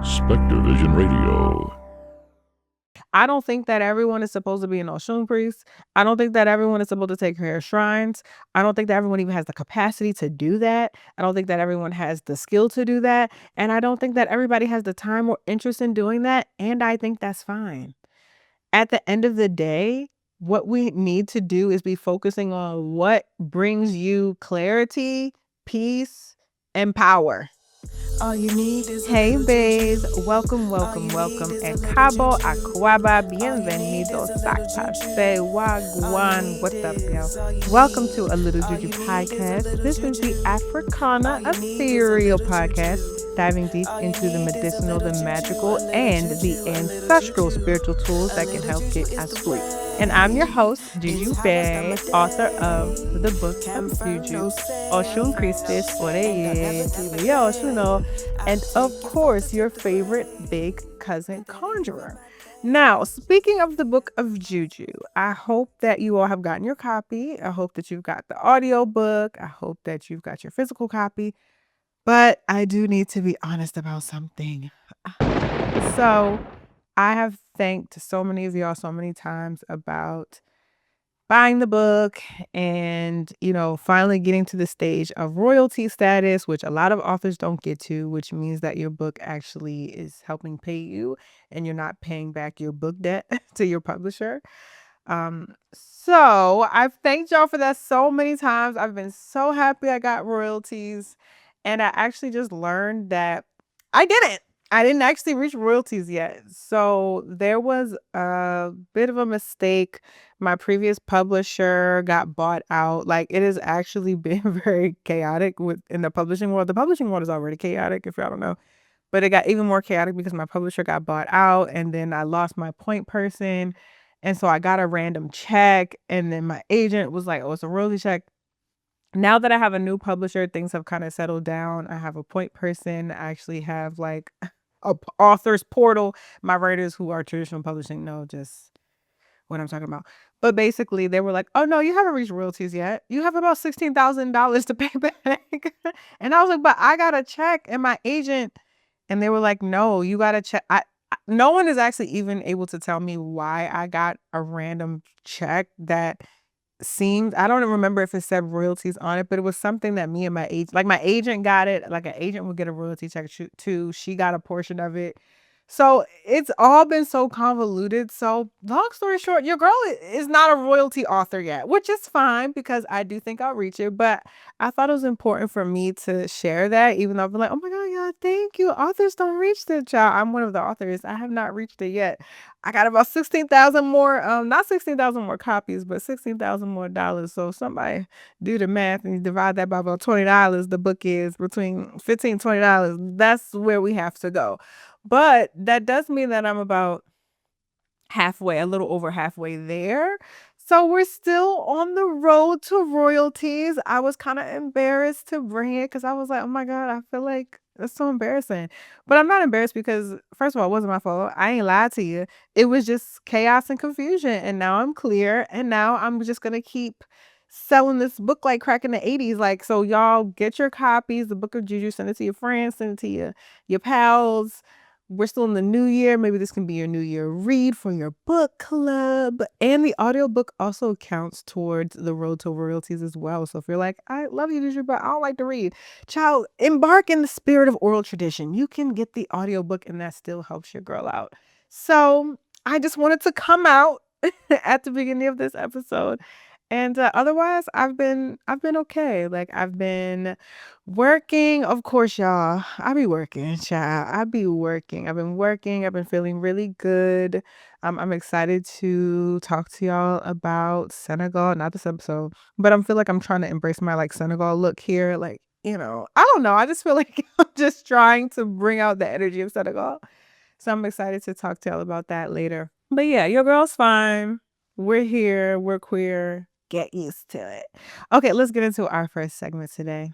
SpectreVision Radio. I don't think that everyone is supposed to be an Osun priest. I don't think that everyone is supposed to take care of shrines. I don't think that everyone even has the capacity to do that. I don't think that everyone has the skill to do that. And I don't think that everybody has the time or interest in doing that. And I think that's fine. At the end of the day, what we need to do is be focusing on what brings you clarity, peace, and power. All you need is Hey babes, welcome. Cabo, Aquaba, bienvenidos, Sakpase, Wagwan. What's up, yo? Welcome to A Little Juju podcast. This is the Africana ethereal podcast, diving deep into the medicinal, the magical, and the ancestral spiritual tools that can help get us free. And I'm your host, Juju Bay, author of the book of Juju, Osun Christus, Oreoluwa, and of course, your favorite big cousin conjurer. Now, speaking of the book of Juju, I hope that you all have gotten your copy. I hope that you've got the audio book. I hope that you've got your physical copy. But I do need to be honest about something. So, I have thanked so many of y'all so many times about buying the book and, finally getting to the stage of royalty status, which a lot of authors don't get to, which means that your book actually is helping pay you and you're not paying back your book debt to your publisher. So I've thanked y'all for that so many times. I've been so happy I got royalties. And I actually just learned that I didn't actually reach royalties yet. So there was a bit of a mistake. My previous publisher got bought out. Like, it has actually been very chaotic in the publishing world. The publishing world is already chaotic, if y'all don't know. But it got even more chaotic because my publisher got bought out and then I lost my point person. And so I got a random check and then my agent was like, oh, it's a royalty check. Now that I have a new publisher, things have kind of settled down. I have a point person. I actually have like a author's portal. My writers who are traditional publishing know just what I'm talking about. But basically, they were like, oh, no, you haven't reached royalties yet. You have about $16,000 to pay back. And I was like, but I got a check and my agent. And they were like, no, you got to check. No one is actually even able to tell me why I got a random check that seemed, I don't remember if it said royalties on it, but it was something that me and my agent, like my agent got it, like an agent would get a royalty check too. She got a portion of it. So it's all been so convoluted. So long story short, your girl is not a royalty author yet, which is fine because I do think I'll reach it. But I thought it was important for me to share that, even though I've been like, oh my God, yeah, thank you. Authors don't reach the child. I'm one of the authors. I have not reached it yet. I got about 16,000 more, not 16,000 more copies, but 16,000 more dollars. So somebody do the math and you divide that by about $20. The book is between $15, $20. That's where we have to go. But that does mean that I'm about halfway, a little over halfway there. So we're still on the road to royalties. I was kind of embarrassed to bring it because I was like, oh my God, I feel like that's so embarrassing. But I'm not embarrassed because, first of all, it wasn't my fault. I ain't lied to you. It was just chaos and confusion. And now I'm clear. And now I'm just going to keep selling this book like crack in the 80s. Like, so y'all get your copies. The Book of Juju, send it to your friends, send it to your pals. We're still in the new year. Maybe this can be your new year read for your book club. And the audiobook also counts towards the road to royalties as well. So if you're like, I love you, Juju, but I don't like to read. Child, embark in the spirit of oral tradition. You can get the audiobook and that still helps your girl out. So I just wanted to come out at the beginning of this episode. And otherwise, I've been okay. Like, I've been working, of course, y'all. I be working, child. I be working. I've been working. I've been feeling really good. I'm excited to talk to y'all about Senegal. Not this episode, but I feel like I'm trying to embrace my like Senegal look here. Like, I don't know. I just feel like I'm just trying to bring out the energy of Senegal. So I'm excited to talk to y'all about that later. But yeah, your girl's fine. We're here. We're queer. Get used to it. Okay, let's get into our first segment today.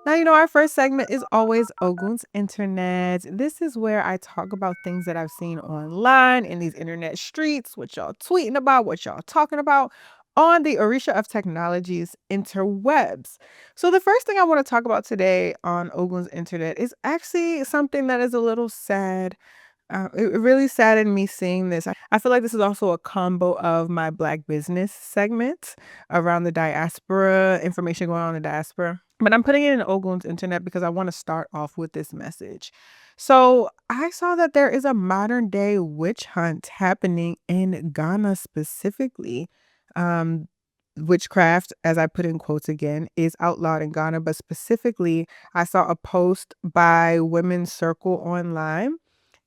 Now, our first segment is always Ogun's Internet. This is where I talk about things that I've seen online in these internet streets, what y'all tweeting about, what y'all talking about, on the Orisha of Technology's interwebs. So the first thing I want to talk about today on Ogun's Internet is actually something that is a little sad. It really saddened me seeing this. I feel like this is also a combo of my Black business segment around the diaspora, information going on in the diaspora. But I'm putting it in Ogun's Internet because I want to start off with this message. So I saw that there is a modern day witch hunt happening in Ghana specifically. Um, Witchcraft, as I put in quotes again, is outlawed in Ghana, but specifically, I saw a post by Women's Circle Online,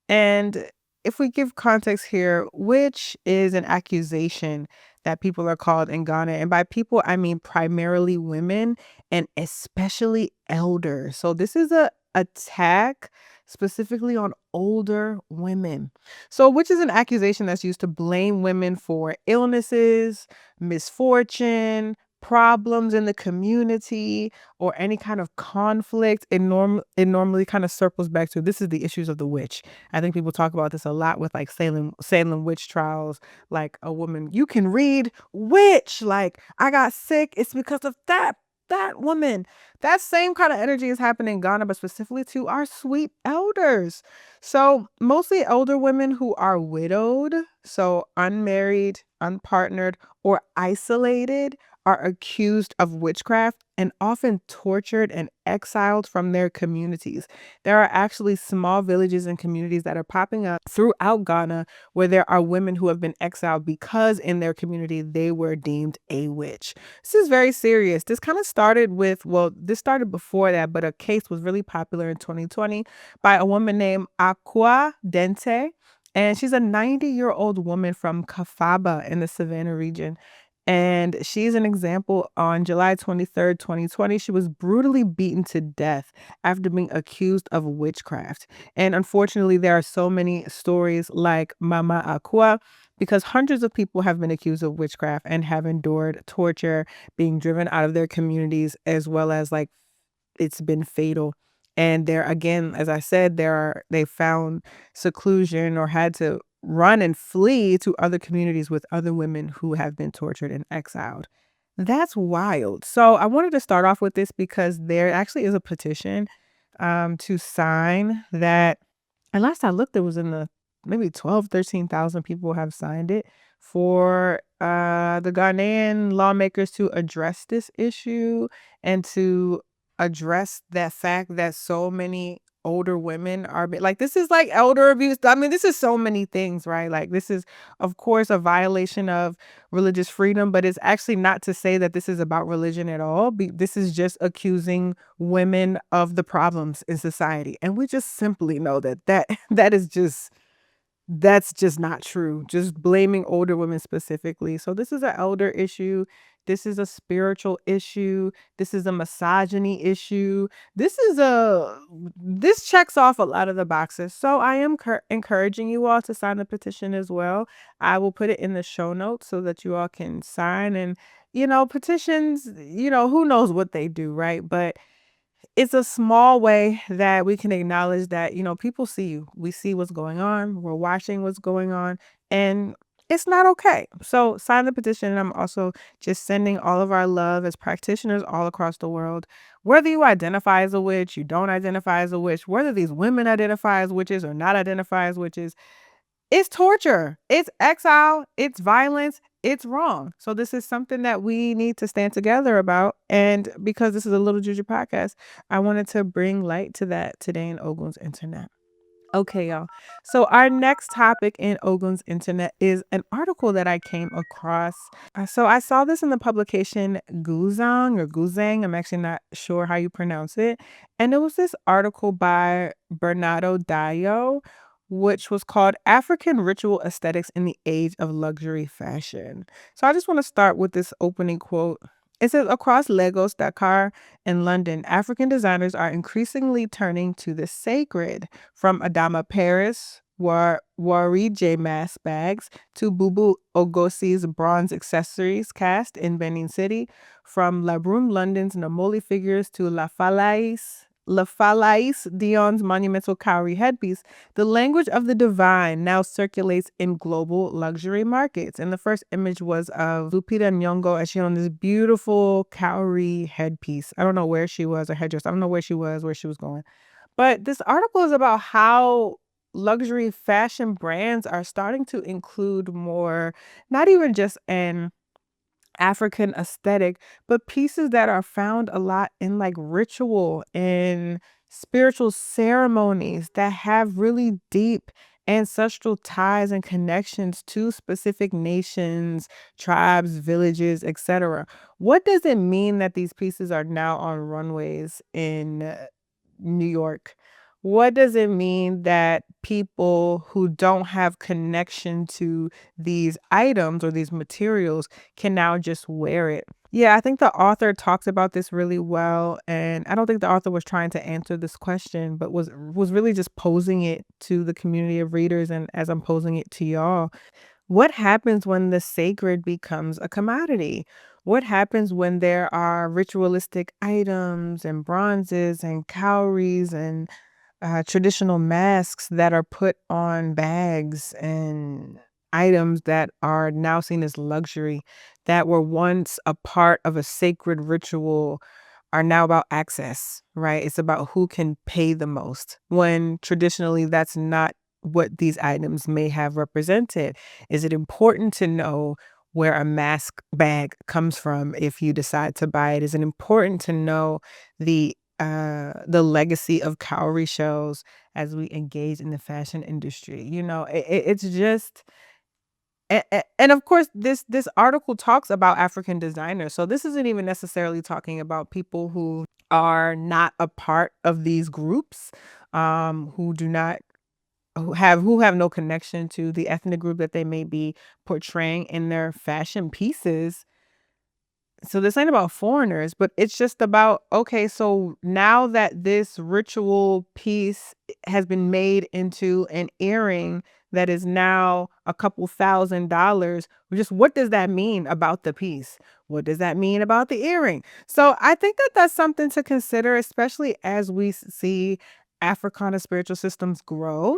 and if we give context here, witch is an accusation that people are called in Ghana. And by people, I mean primarily women and especially elders. So this is a attack specifically on older women. So which is an accusation that's used to blame women for illnesses, misfortune, problems in the community, or any kind of conflict. It normally kind of circles back to this is the issues of the witch. I think people talk about this a lot with like Salem witch trials. Like a woman, you can read witch. Like I got sick. It's because of that woman. That same kind of energy is happening in Ghana, but specifically to our sweet elders. So mostly older women who are widowed, so unmarried, unpartnered, or isolated, are accused of witchcraft and often tortured and exiled from their communities. There are actually small villages and communities that are popping up throughout Ghana where there are women who have been exiled because in their community they were deemed a witch. This is very serious. This kind of started with, well, this started before that, but a case was really popular in 2020 by a woman named Aqua Dente. And she's a 90-year-old woman from Kafaba in the Savannah region. And she's an example. On July 23rd, 2020, she was brutally beaten to death after being accused of witchcraft. And unfortunately, there are so many stories like Mama Aqua because hundreds of people have been accused of witchcraft and have endured torture, being driven out of their communities, as well as like it's been fatal. And there again, as I said, they found seclusion or had to run and flee to other communities with other women who have been tortured and exiled. That's wild. So I wanted to start off with this because there actually is a petition to sign that. And last I looked, there was in the maybe 13,000 people have signed it for the Ghanaian lawmakers to address this issue and to address that fact that so many older women are like, this is like elder abuse. I mean, this is so many things, right? Like this is of course a violation of religious freedom, but it's actually not to say that this is about religion at all. This is just accusing women of the problems in society, and we just simply know that is just that's just not true. Just blaming older women specifically. So this is an elder issue. This is a spiritual issue. This is a misogyny issue. This checks off a lot of the boxes. So I am encouraging you all to sign the petition as well. I will put it in the show notes so that you all can sign. And petitions, who knows what they do, right? But it's a small way that we can acknowledge that, people see you. We see what's going on. We're watching what's going on. And it's not okay. So sign the petition. And I'm also just sending all of our love as practitioners all across the world. Whether you identify as a witch, you don't identify as a witch, whether these women identify as witches or not identify as witches, it's torture, it's exile, it's violence, it's wrong. So this is something that we need to stand together about. And because this is a Little Juju podcast, I wanted to bring light to that today in Ogun's Internet. Okay, y'all. So our next topic in Ogun's Internet is an article that I came across. So I saw this in the publication GUZANG. I'm actually not sure how you pronounce it. And it was this article by Bernardo Dayo, which was called African Ritual Aesthetics in the Age of Luxury Fashion. So I just want to start with this opening quote. It says, across Lagos, Dakar, and London, African designers are increasingly turning to the sacred, from Adama Paris, Warije mask bags, to Bubu Ogosi's bronze accessories cast in Benin City, from La Brume London's Namoli figures to La Falaise Lafalais Dion's monumental Cowrie headpiece, the language of the divine now circulates in global luxury markets. And the first image was of Lupita Nyong'o as she had on this beautiful Cowrie headpiece. I don't know where she was, or headdress. I don't know where she was going. But this article is about how luxury fashion brands are starting to include more, not even just an African aesthetic, but pieces that are found a lot in like ritual and spiritual ceremonies that have really deep ancestral ties and connections to specific nations, tribes, villages, etc. What does it mean that these pieces are now on runways in New York? What does it mean that people who don't have connection to these items or these materials can now just wear it? Yeah, I think the author talks about this really well, and I don't think the author was trying to answer this question, but was really just posing it to the community of readers, and as I'm posing it to y'all. What happens when the sacred becomes a commodity? What happens when there are ritualistic items and bronzes and cowries and traditional masks that are put on bags and items that are now seen as luxury, that were once a part of a sacred ritual, are now about access, right? It's about who can pay the most, when traditionally that's not what these items may have represented. Is it important to know where a mask bag comes from if you decide to buy it? Is it important to know the legacy of cowrie shells as we engage in the fashion industry? It's just, and of course this article talks about African designers, so this isn't even necessarily talking about people who are not a part of these groups, who do not who have no connection to the ethnic group that they may be portraying in their fashion pieces. So this ain't about foreigners, but it's just about, okay, so now that this ritual piece has been made into an earring that is now a couple $1,000s, just what does that mean about the piece? What does that mean about the earring? So I think that that's something to consider, especially as we see Africana spiritual systems grow.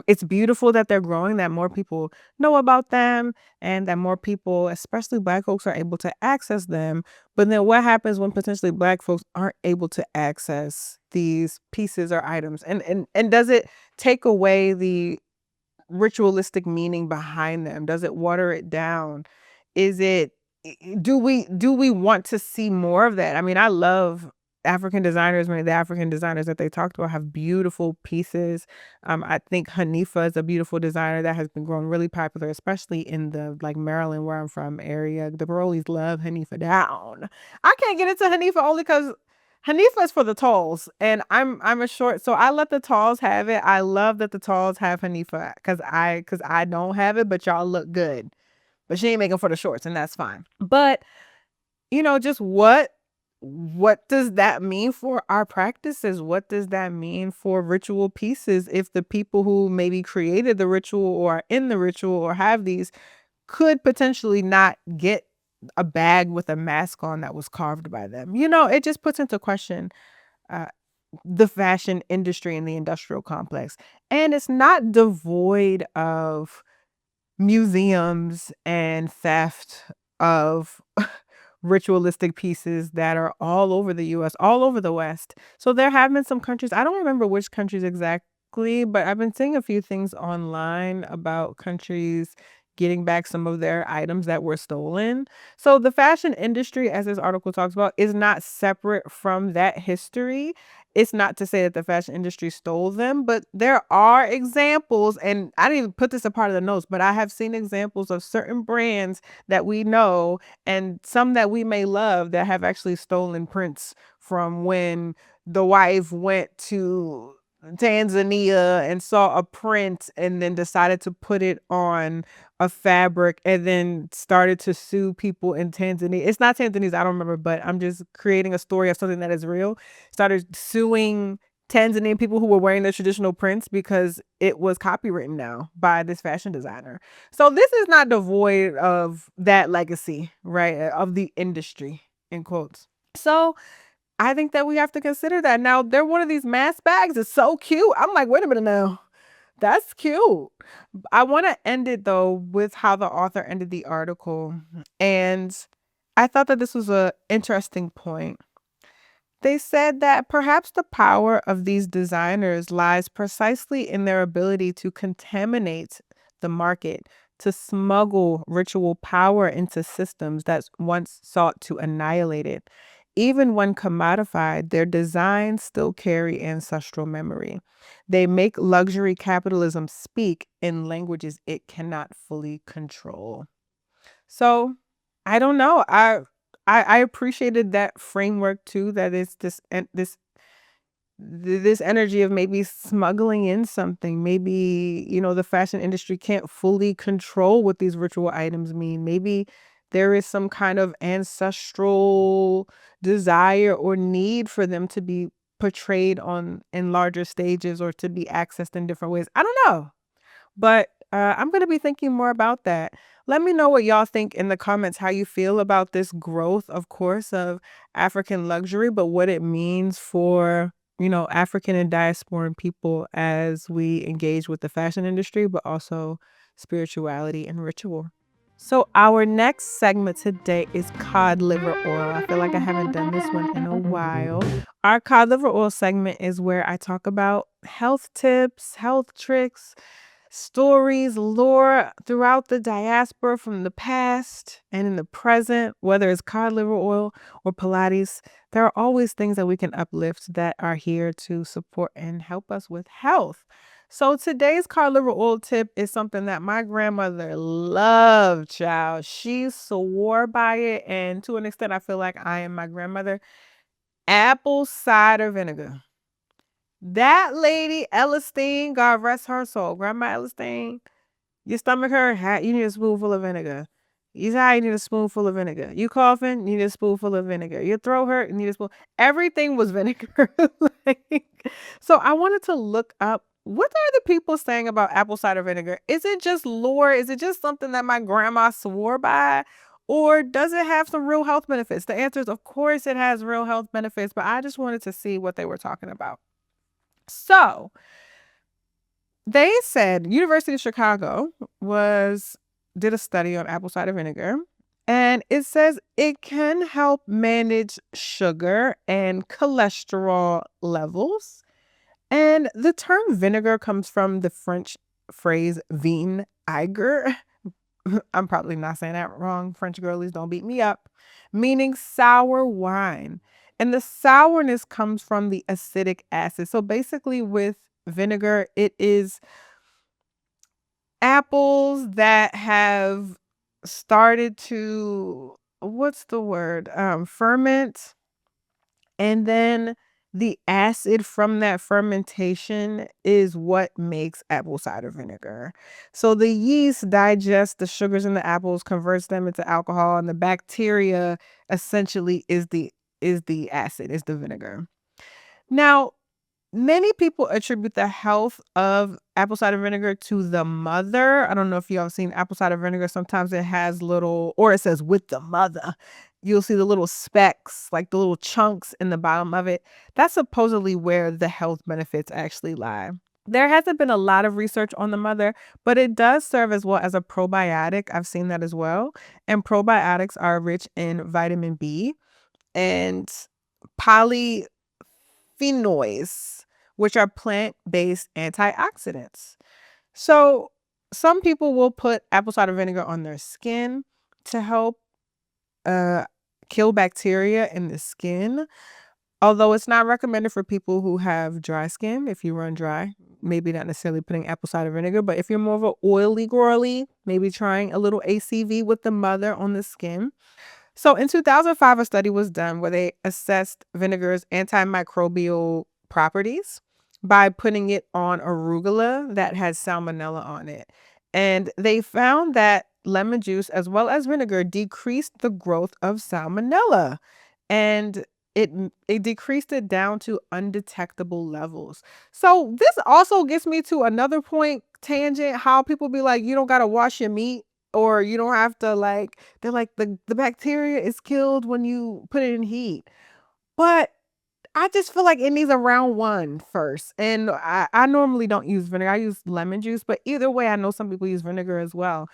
It's beautiful that they're growing, that more people know about them, and that more people, especially Black folks, are able to access them. But then what happens when potentially Black folks aren't able to access these pieces or items? And does it take away the ritualistic meaning behind them? Does it water it down? Is it do we want to see more of that? I mean, I love African designers. Many of the African designers that they talked about have beautiful pieces. I think Hanifa is a beautiful designer that has been growing really popular, especially in the like Maryland, where I'm from, area. The Barolis love Hanifa down. I can't get into Hanifa only because Hanifa is for the talls, and I'm a short, so I let the talls have it. I love that the talls have Hanifa because I don't have it, but y'all look good. But she ain't making for the shorts, and that's fine. But just what does that mean for our practices? What does that mean for ritual pieces if the people who maybe created the ritual or are in the ritual or have these could potentially not get a bag with a mask on that was carved by them? It just puts into question uh, the fashion industry and the industrial complex. And it's not devoid of museums and theft of ritualistic pieces that are all over the US, all over the West. So there have been some countries, I don't remember which countries exactly, but I've been seeing a few things online about countries getting back some of their items that were stolen. So the fashion industry, as this article talks about, is not separate from that history. It's not to say that the fashion industry stole them, but there are examples, and I didn't even put this a part of the notes, but I have seen examples of certain brands that we know and some that we may love that have actually stolen prints from when the wife went to Tanzania and saw a print and then decided to put it on a fabric and then started to sue people in Tanzania. It's not Tanzania, I don't remember, but I'm just creating a story of something that is real. Started suing Tanzanian people who were wearing their traditional prints because it was copywritten now by this fashion designer. So this is not devoid of that legacy, right? Of the industry, in quotes. So I think that we have to consider that. Now, they're one of these mask bags. It's so cute. I'm like, wait a minute now. That's cute. I want to end it though with how the author ended the article. And I thought that this was an interesting point. They said that perhaps the power of these designers lies precisely in their ability to contaminate the market, to smuggle ritual power into systems that once sought to annihilate it. Even when commodified, their designs still carry ancestral memory. They make luxury capitalism speak in languages it cannot fully control. So I don't know. I appreciated that framework too. That it's this energy of maybe smuggling in something. Maybe the fashion industry can't fully control what these ritual items mean. Maybe there is some kind of ancestral desire or need for them to be portrayed on in larger stages or to be accessed in different ways. I don't know. But I'm going to be thinking more about that. Let me know what y'all think in the comments, how you feel about this growth, of course, of African luxury, but what it means for, African and diasporan people as we engage with the fashion industry, but also spirituality and ritual. So our next segment today is cod liver oil. I feel like I haven't done this one in a while. Our cod liver oil segment is where I talk about health tips, health tricks, stories, lore throughout the diaspora from the past and in the present, whether it's cod liver oil or Pilates. There are always things that we can uplift that are here to support and help us with health. So today's cod liver oil tip is something that my grandmother loved, child. She swore by it, and to an extent, I feel like I am my grandmother. Apple cider vinegar. That lady, Elistine, God rest her soul, Grandma Elistine, your stomach hurt, you need a spoonful of vinegar. You tired, you need a spoonful of vinegar. You coughing, you need a spoonful of vinegar. Your throat hurt, you need a spoon. Everything was vinegar. Like, so I wanted to look up, what are the people saying about apple cider vinegar? Is it just lore? Is it just something that my grandma swore by? Or does it have some real health benefits? The answer is, of course, it has real health benefits, but I just wanted to see what they were talking about. So they said University of Chicago did a study on apple cider vinegar, and it says it can help manage sugar and cholesterol levels. And the term vinegar comes from the French phrase vinaigre. I'm probably not saying that wrong. French girlies, don't beat me up. Meaning sour wine. And the sourness comes from the acidic acid. So basically with vinegar, it is apples that have started to, what's the word? Ferment. And then the acid from that fermentation is what makes apple cider vinegar. So the yeast digests the sugars in the apples, converts them into alcohol, and the bacteria essentially is the acid, is the vinegar. Now, many people attribute the health of apple cider vinegar to the mother. I don't know if y'all have seen apple cider vinegar. Sometimes it has it says with the mother. You'll see the little specks, like the little chunks in the bottom of it. That's supposedly where the health benefits actually lie. There hasn't been a lot of research on the mother, but it does serve as well as a probiotic. I've seen that as well. And probiotics are rich in vitamin B and polyphenols, which are plant-based antioxidants. So some people will put apple cider vinegar on their skin to help kill bacteria in the skin. Although it's not recommended for people who have dry skin. If you run dry, maybe not necessarily putting apple cider vinegar, but if you're more of an oily girly, maybe trying a little ACV with the mother on the skin. So in 2005, a study was done where they assessed vinegar's antimicrobial properties by putting it on arugula that had salmonella on it. And they found that lemon juice as well as vinegar decreased the growth of salmonella. And it decreased it down to undetectable levels. So this also gets me to another point, tangent, how people be like, you don't got to wash your meat, or you don't have to, like, they're like, the bacteria is killed when you put it in heat. But I just feel like it needs a round one first. And I normally don't use vinegar. I use lemon juice, but either way, I know some people use vinegar as well.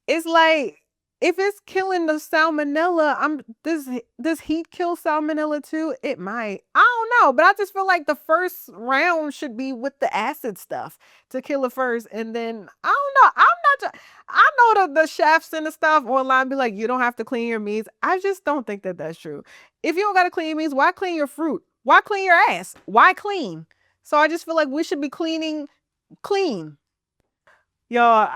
It's like if it's killing the salmonella, does heat kill salmonella too? It might. I don't know, but I just feel like the first round should be with the acid stuff to kill it first, and then I don't know. I know the chefs and the stuff online be like, you don't have to clean your meats. I just don't think that that's true. If you don't got to clean your meats, why clean your fruit? Why clean your ass? Why clean? So I just feel like we should be cleaning clean. Y'all,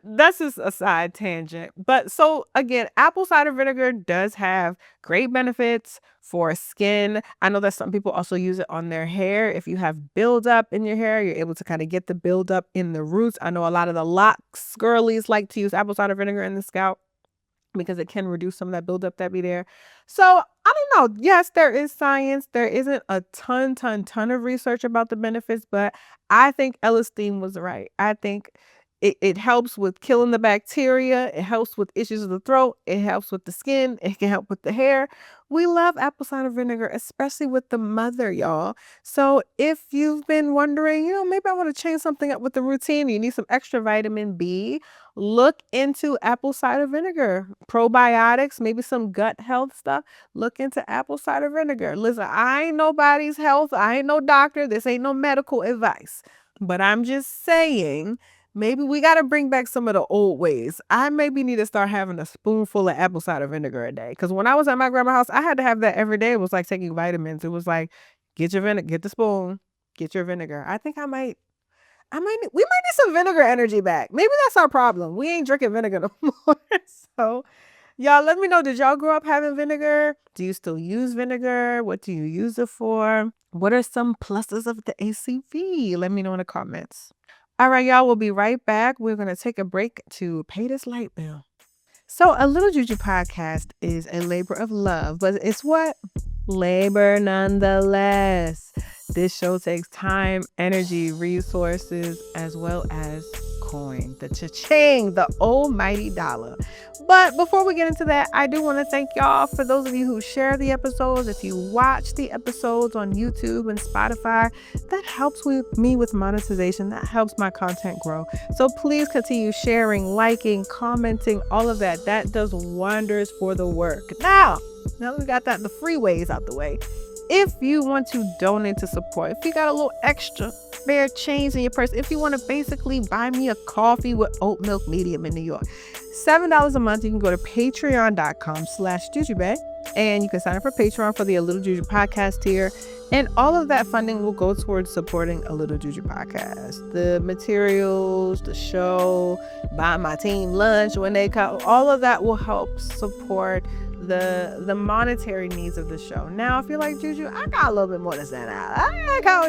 that's just a side tangent. But so again, apple cider vinegar does have great benefits for skin. I know that some people also use it on their hair. If you have buildup in your hair, you're able to kind of get the buildup in the roots. I know a lot of the locks girlies like to use apple cider vinegar in the scalp because it can reduce some of that buildup that be there. So I don't know. Yes, there is science. There isn't a ton of research about the benefits, but I think Elistine was right. I think it helps with killing the bacteria. It helps with issues of the throat. It helps with the skin. It can help with the hair. We love apple cider vinegar, especially with the mother, y'all. So if you've been wondering, maybe I want to change something up with the routine, you need some extra vitamin B, look into apple cider vinegar, probiotics, maybe some gut health stuff. Look into apple cider vinegar. Listen, I ain't nobody's health. I ain't no doctor. This ain't no medical advice. But I'm just saying, maybe we got to bring back some of the old ways. I maybe need to start having a spoonful of apple cider vinegar a day. Because when I was at my grandma's house, I had to have that every day. It was like taking vitamins. It was like, get your vinegar, get the spoon, get your vinegar. I think we might need some vinegar energy back. Maybe that's our problem. We ain't drinking vinegar no more. So y'all, let me know. Did y'all grow up having vinegar? Do you still use vinegar? What do you use it for? What are some pluses of the ACV? Let me know in the comments. All right, y'all, we'll be right back. We're going to take a break to pay this light bill. So A Little Juju podcast is a labor of love, but it's what? Labor nonetheless. This show takes time, energy, resources, as well as coin, the cha-ching, the almighty dollar. But before we get into that, I do want to thank y'all for those of you who share the episodes. If you watch the episodes on YouTube and Spotify, that helps me with monetization. That helps my content grow. So please continue sharing, liking, commenting, all of that. That does wonders for the work. Now that we got the free ways out the way, if you want to donate to support, if you got a little extra spare change in your purse, if you want to basically buy me a coffee with oat milk medium in New York, $7 a month, you can go to patreon.com/jujube and you can sign up for Patreon for the A Little Juju podcast tier. And all of that funding will go towards supporting A Little Juju podcast. The materials, the show, buy my team lunch when they come, all of that will help support the monetary needs of the show. Now, if you're like, Juju, I got a little bit more to send out.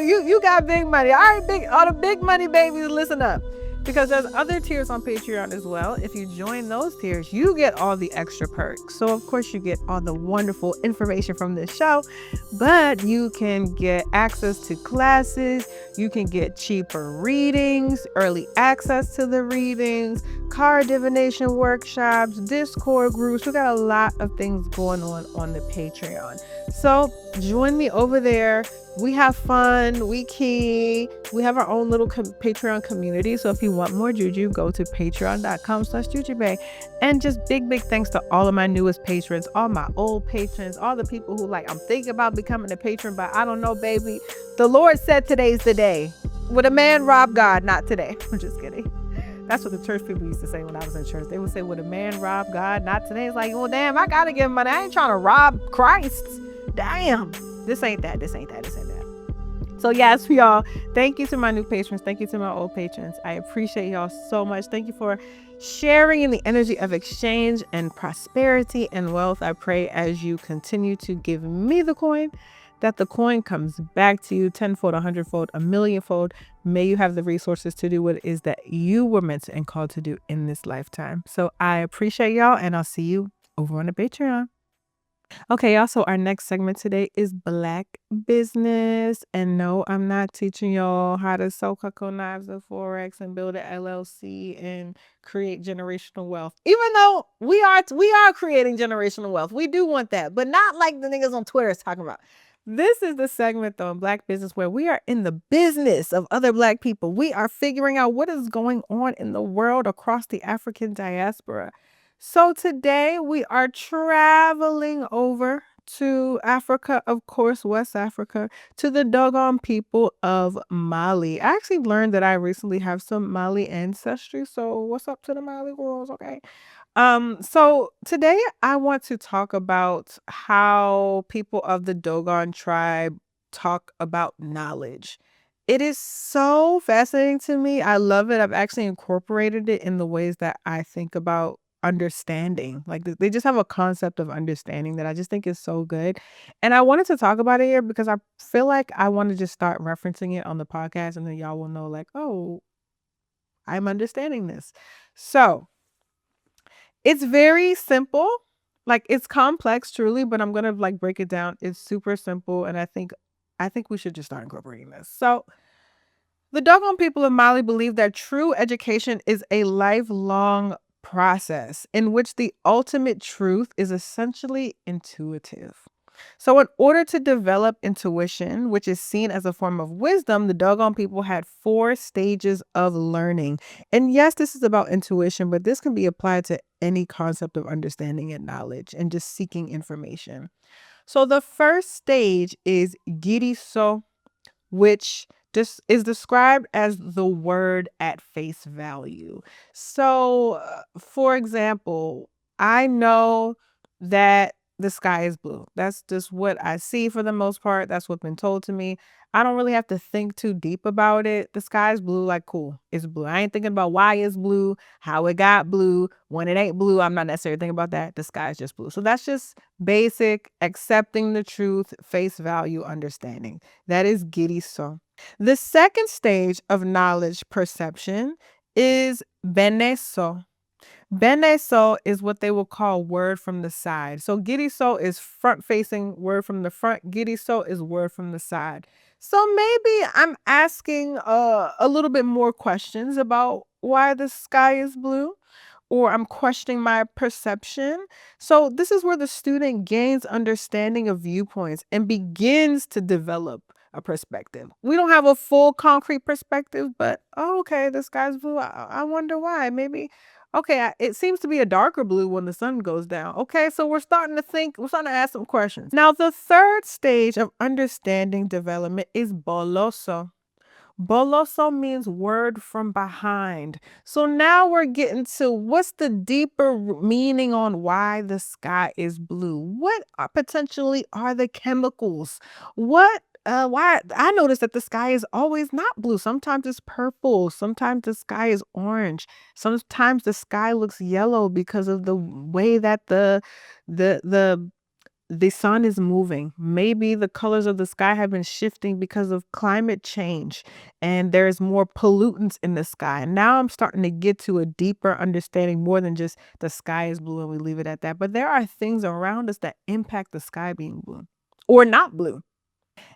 You got big money. All right, all the big money babies, listen up. Because there's other tiers on Patreon as well. If you join those tiers, you get all the extra perks. So of course you get all the wonderful information from this show, but you can get access to classes, you can get cheaper readings, early access to the readings, card divination workshops, Discord groups. We got a lot of things going on the Patreon. So join me over there. We have fun, we key, we have our own little Patreon community. So if you want more Juju, go to patreon.com/jujube. And just big thanks to all of my newest patrons, all my old patrons, all the people who I'm thinking about becoming a patron, but I don't know, baby. The Lord said today's the day. Would a man rob God? Not today. I'm just kidding. That's what the church people used to say when I was in church. They would say, would a man rob God? Not today. It's like, well, damn, I gotta give him money. I ain't trying to rob Christ. Damn. This ain't that. So yes, y'all, thank you to my new patrons. Thank you to my old patrons. I appreciate y'all so much. Thank you for sharing in the energy of exchange and prosperity and wealth. I pray as you continue to give me the coin, that the coin comes back to you tenfold, 100-fold, a millionfold. May you have the resources to do what it is that you were meant and called to do in this lifetime. So I appreciate y'all, and I'll see you over on the Patreon. Okay, y'all, so our next segment today is Black business. And no, I'm not teaching y'all how to sew cocoa knives and Forex and build an LLC and create generational wealth. Even though we are creating generational wealth. We do want that, but not like the niggas on Twitter is talking about. This is the segment, though, in Black Business where we are in the business of other Black people. We are figuring out what is going on in the world across the African diaspora. So today we are traveling over to Africa, of course, West Africa, to the Dogon people of Mali. I actually learned that I recently have some Mali ancestry. So what's up to the Mali girls, okay? So today I want to talk about how people of the Dogon tribe talk about knowledge. It is so fascinating to me. I love it. I've actually incorporated it in the ways that I think about understanding. Like they just have a concept of understanding that I just think is so good. And I wanted to talk about it here because I feel like I want to just start referencing it on the podcast and then y'all will know like, oh, I'm understanding this. So it's very simple. Like it's complex truly, but I'm going to like break it down. It's super simple and I think we should just start incorporating this. So, the Dogon people of Mali believe that true education is a lifelong process in which the ultimate truth is essentially intuitive. So, in order to develop intuition, which is seen as a form of wisdom, the Dogon people had 4 stages of learning. And yes, this is about intuition, but this can be applied to any concept of understanding and knowledge and just seeking information. So, the first stage is Giriso, which just is described as the word at face value. So, for example, I know that the sky is blue. That's just what I see for the most part. That's what's been told to me. I don't really have to think too deep about it. The sky is blue, like cool. It's blue. I ain't thinking about why it's blue, how it got blue, when it ain't blue. I'm not necessarily thinking about that. The sky is just blue. So that's just basic accepting the truth, face value, understanding. That is giriso. The second stage of knowledge perception is beneso. Beneso is what they will call word from the side. So giriso is front facing, word from the front. Giriso is word from the side. So maybe I'm asking a little bit more questions about why the sky is blue, or I'm questioning my perception. So this is where the student gains understanding of viewpoints and begins to develop a perspective. We don't have a full concrete perspective, but oh, okay, the sky's blue. I wonder why. Maybe, okay, it seems to be a darker blue when the sun goes down. Okay, so we're starting to think, we're starting to ask some questions. Now, the third stage of understanding development is boloso. Boloso means word from behind. So now we're getting to what's the deeper meaning on why the sky is blue. What are potentially are the chemicals? Why I noticed that the sky is always not blue. Sometimes it's purple, sometimes the sky is orange, sometimes the sky looks yellow because of the way that the the sun is moving. Maybe the colors of the sky have been shifting because of climate change and there's more pollutants in the sky. And now I'm starting to get to a deeper understanding more than just the sky is blue and we leave it at that. But there are things around us that impact the sky being blue or not blue.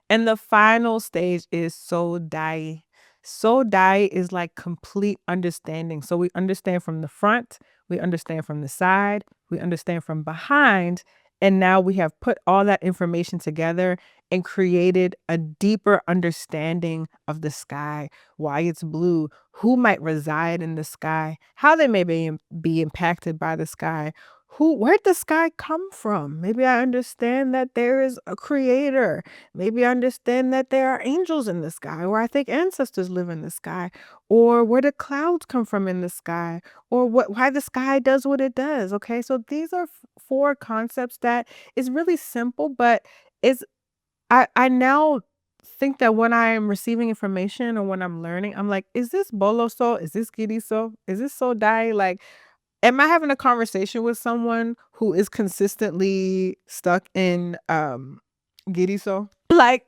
And the final stage is sodai. Sodai is like complete understanding. So we understand from the front, we understand from the side, we understand from behind. And now we have put all that information together and created a deeper understanding of the sky, why it's blue, who might reside in the sky, how they may be impacted by the sky, where'd the sky come from? Maybe I understand that there is a creator. Maybe I understand that there are angels in the sky, or I think ancestors live in the sky, or where the clouds come from in the sky, or why the sky does what it does. Okay, so these are 4 concepts that is really simple, but it's I now think that when I am receiving information or when I'm learning, I'm like, is this boloso? Is this giriso? Is this sodai? Like, am I having a conversation with someone who is consistently stuck in Giriso? Like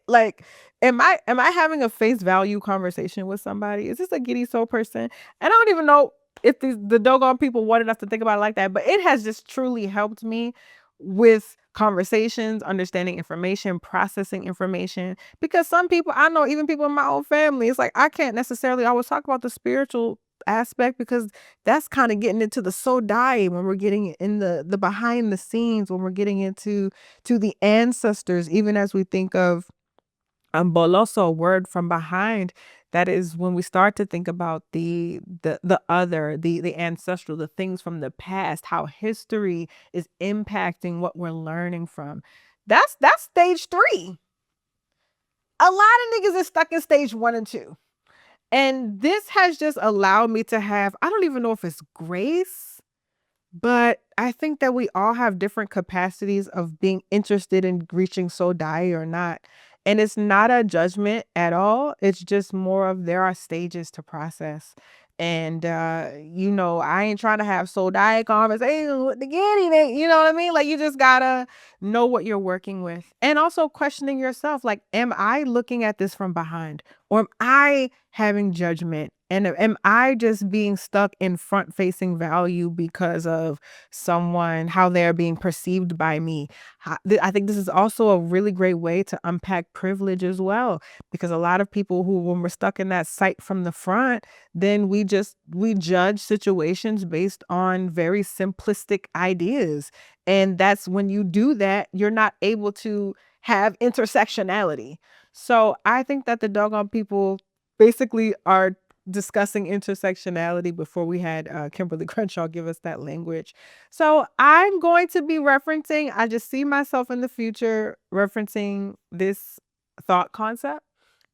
like am I having a face value conversation with somebody? Is this a Giriso person? And I don't even know if the Dogon people wanted us to think about it like that, but it has just truly helped me with conversations, understanding information, processing information. Because some people I know, even people in my own family, it's like I can't necessarily always talk about the spiritual aspect, because that's kind of getting into the sodai, when we're getting in the behind the scenes, when we're getting into the ancestors, even as we think of boloso, a word from behind. That is when we start to think about the other, the ancestral, the things from the past, how history is impacting what we're learning from. That's stage 3. A lot of niggas is stuck in stage 1 and 2. And this has just allowed me to have, I don't even know if it's grace, but I think that we all have different capacities of being interested in reaching Sodai or not. And it's not a judgment at all. It's just more of, there are stages to process. And, I ain't trying to have Sodai conversations with the giddy, you know what I mean? Like, you just gotta know what you're working with. And also questioning yourself, like, am I looking at this from behind? Or am I having judgment? And am I just being stuck in front facing value because of how they're being perceived by me? I think this is also a really great way to unpack privilege as well, because a lot of people who, when we're stuck in that sight from the front, then we judge situations based on very simplistic ideas. And that's when you do that, you're not able to have intersectionality. So I think that the Dogon people basically are discussing intersectionality before we had Kimberly Crenshaw give us that language. So I'm going to be I just see myself in the future referencing this thought concept.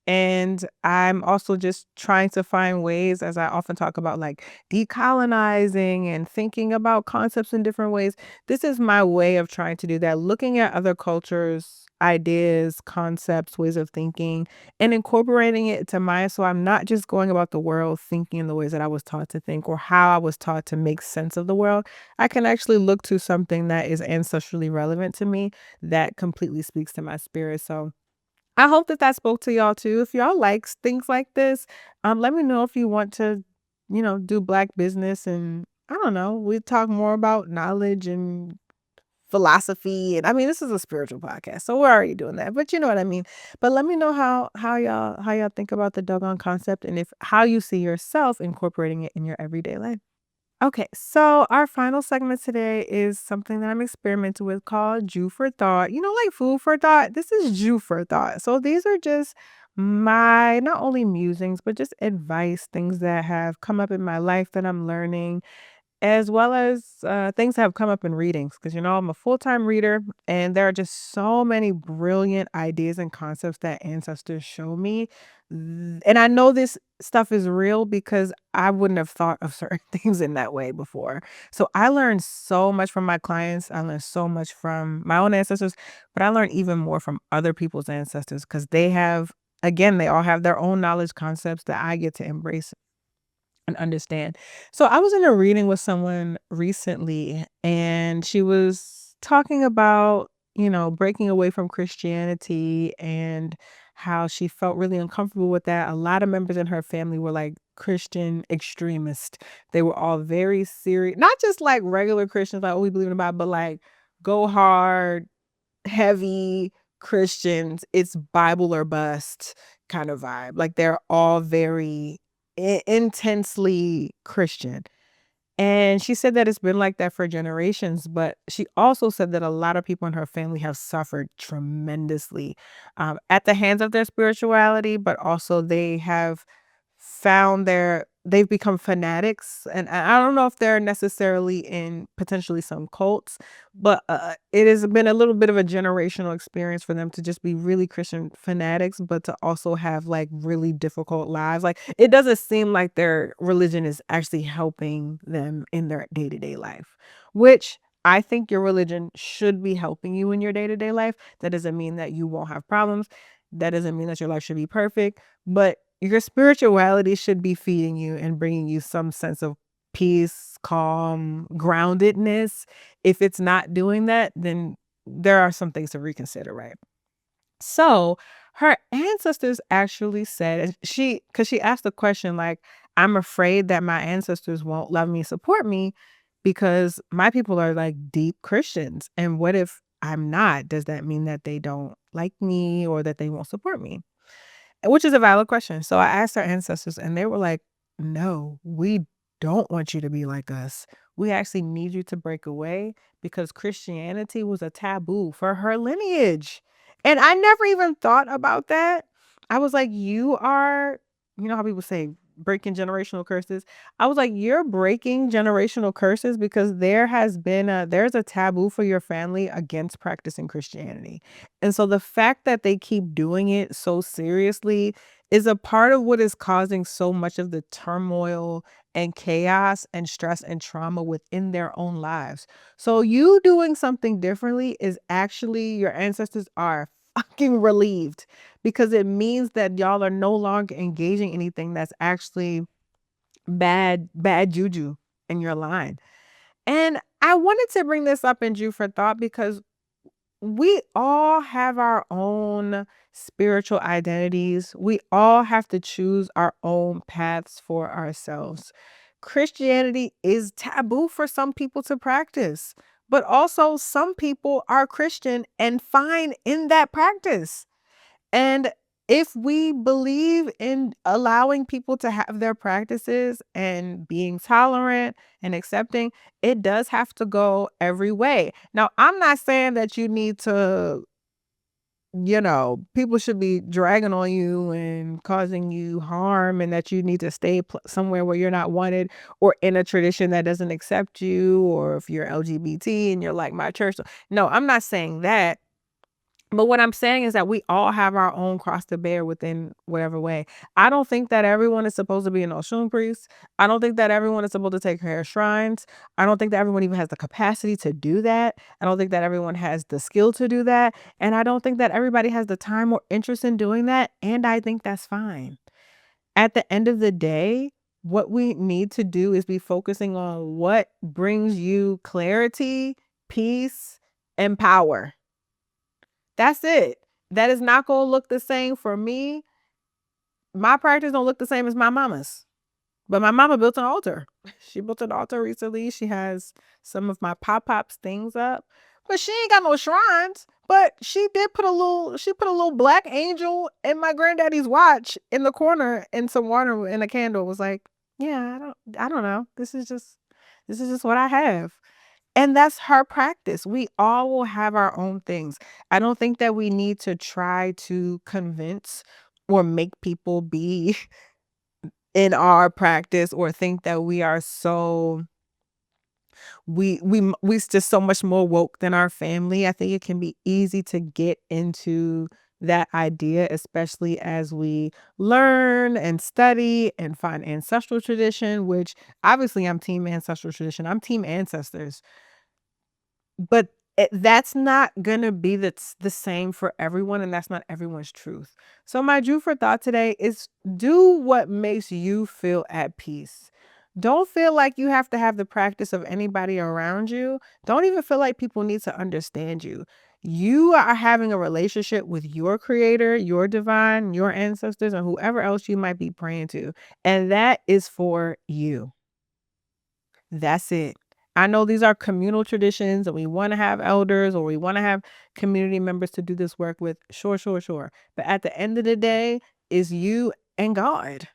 And I'm also just trying to find ways, as I often talk about, like decolonizing and thinking about concepts in different ways. This is my way of trying to do that, looking at other cultures, ideas, concepts, ways of thinking, and incorporating it to mine. So I'm not just going about the world thinking in the ways that I was taught to think, or how I was taught to make sense of the world. I can actually look to something that is ancestrally relevant to me, that completely speaks to my spirit. So I hope that spoke to y'all too. If y'all likes things like this, let me know if you want to, do Black business, and I don't know, we talk more about knowledge and philosophy. And I mean, this is a spiritual podcast, so we're already doing that, but you know what I mean. But let me know how y'all think about the Dogon concept, and if how you see yourself incorporating it in your everyday life. Okay, so our final segment today is something that I'm experimenting with called Jew for Thought. Like food for thought? This is Jew for Thought. So these are just my not only musings, but just advice, things that have come up in my life that I'm learning, as well as things that have come up in readings, because I'm a full-time reader, and there are just so many brilliant ideas and concepts that ancestors show me. And I know this stuff is real because I wouldn't have thought of certain things in that way before. So I learned so much from my clients. I learned so much from my own ancestors, but I learned even more from other people's ancestors, because they all have their own knowledge concepts that I get to embrace and understand. So I was in a reading with someone recently, and she was talking about, breaking away from Christianity, and how she felt really uncomfortable with that. A lot of members in her family were like Christian extremists. They were all very serious, not just like regular Christians, like, oh, we believe in the Bible, but like go hard, heavy Christians. It's Bible or bust kind of vibe. Like they're all very intensely Christian. And she said that it's been like that for generations, but she also said that a lot of people in her family have suffered tremendously at the hands of their spirituality, but also they've become fanatics. And I don't know if they're necessarily in potentially some cults, but it has been a little bit of a generational experience for them to just be really Christian fanatics, but to also have like really difficult lives. Like it doesn't seem like their religion is actually helping them in their day-to-day life, which I think your religion should be helping you in your day-to-day life. That doesn't mean that you won't have problems. That doesn't mean that your life should be perfect, but your spirituality should be feeding you and bringing you some sense of peace, calm, groundedness. If it's not doing that, then there are some things to reconsider, right? So her ancestors actually said, because she asked the question, like, I'm afraid that my ancestors won't love me, support me, because my people are like deep Christians. And what if I'm not? Does that mean that they don't like me, or that they won't support me? Which is a valid question. So I asked our ancestors, and they were like, no, we don't want you to be like us. We actually need you to break away because Christianity was a taboo for her lineage. And I never even thought about that. I was like, you know how people say breaking generational curses? I was like, you're breaking generational curses because there's a taboo for your family against practicing Christianity. And so the fact that they keep doing it so seriously is a part of what is causing so much of the turmoil and chaos and stress and trauma within their own lives. So you doing something differently is actually your ancestors are fucking relieved because it means that y'all are no longer engaging anything that's actually bad juju in your line. And I wanted to bring this up in Jew for Thought because we all have our own spiritual identities. We all have to choose our own paths for ourselves. Christianity is taboo for some people to practice, but also some people are Christian and fine in that practice. And if we believe in allowing people to have their practices and being tolerant and accepting, it does have to go every way. Now, I'm not saying that you need to, people should be dragging on you and causing you harm and that you need to stay somewhere where you're not wanted or in a tradition that doesn't accept you, or if you're LGBT and you're like my church. No, I'm not saying that. But what I'm saying is that we all have our own cross to bear within whatever way. I don't think that everyone is supposed to be an Osun priest. I don't think that everyone is supposed to take care of shrines. I don't think that everyone even has the capacity to do that. I don't think that everyone has the skill to do that. And I don't think that everybody has the time or interest in doing that. And I think that's fine. At the end of the day, what we need to do is be focusing on what brings you clarity, peace, and power. That's it. That is not going to look the same for me. My practice don't look the same as my mama's. But my mama built an altar. She built an altar recently. She has some of my pop-pops things up. But she ain't got no shrines. But she put a little black angel in my granddaddy's watch in the corner and some water and a candle. It was like, yeah, I don't know. This is just what I have. And that's her practice. We all will have our own things. I don't think that we need to try to convince or make people be in our practice or think that we are we just so much more woke than our family. I think it can be easy to get into that idea, especially as we learn and study and find ancestral tradition, which obviously I'm team ancestral tradition. I'm team ancestors. But that's not gonna be the same for everyone, and that's not everyone's truth. So my Jew for thought today is do what makes you feel at peace. Don't feel like you have to have the practice of anybody around you. Don't even feel like people need to understand you. You are having a relationship with your creator, your divine, your ancestors, and whoever else you might be praying to. And that is for you. That's it. I know these are communal traditions and we want to have elders or we want to have community members to do this work with. Sure, sure, sure. But at the end of the day, is you and God.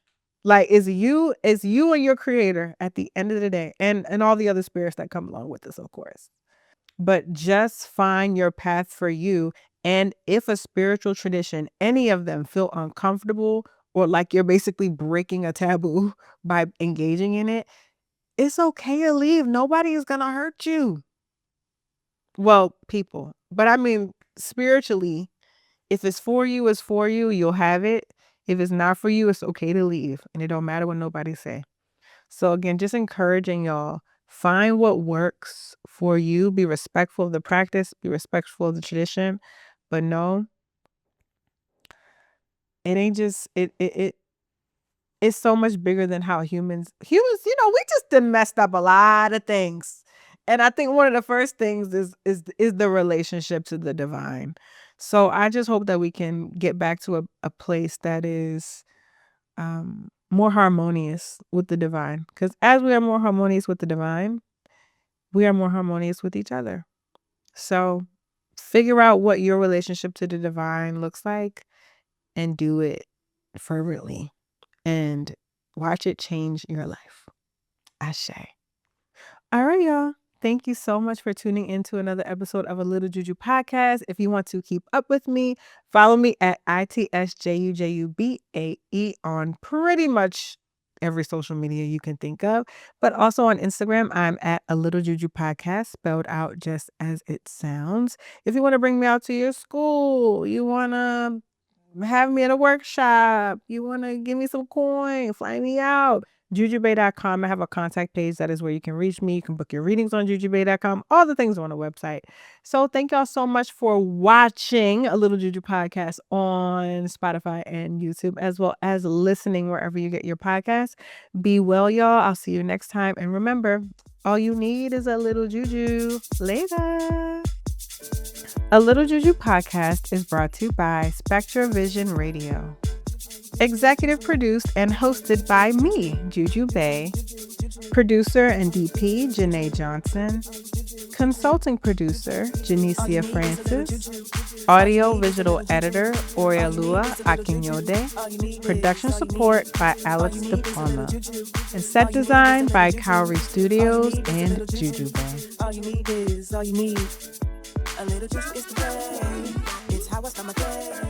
Like is you and your creator at the end of the day, and all the other spirits that come along with this, of course. But just find your path for you. And if a spiritual tradition, any of them feel uncomfortable or like you're basically breaking a taboo by engaging in it, it's okay to leave. Nobody is gonna hurt you. Well, people. But I mean, spiritually, if it's for you, it's for you. You'll have it. If it's not for you, it's okay to leave. And it don't matter what nobody say. So again, just encouraging y'all, find what works for you. Be respectful of the practice. Be respectful of the tradition. But no, it ain't just it's so much bigger than how humans, we just done messed up a lot of things. And I think one of the first things is the relationship to the divine. So I just hope that we can get back to a place that is more harmonious with the divine. Because as we are more harmonious with the divine, we are more harmonious with each other. So figure out what your relationship to the divine looks like and do it fervently. And Watch it change your life. Ashe. All right, y'all. Thank you so much for tuning in to another episode of A Little Juju podcast. If you want to keep up with me, follow me at ITSJUJUBAE on pretty much every social media you can think of. But also on Instagram, I'm at A Little Juju podcast, spelled out just as it sounds. If you want to bring me out to your school, you want to have me at a workshop, you want to give me some coin, fly me out, jujubay.com. I have a contact page. That is where you can reach me. You can book your readings on jujubay.com. All the things on the website. So thank y'all so much for watching A Little Juju podcast on Spotify and YouTube, as well as listening wherever you get your podcasts. Be well, y'all. I'll see you next time. And remember, all you need is a little juju. Later. A Little Juju podcast is brought to you by SpectreVision Radio. Executive produced and hosted by me, Juju Bay. Producer and DP, Jenahye Johnson. Consulting producer, Janicia Francis. Audio visual editor, Oreoluwa Akinyode. Production support by Alex de Palma. And set design by Cowrie Studios and Juju Bay. All you need is all you need. A little juice is the way. It's how I start my day.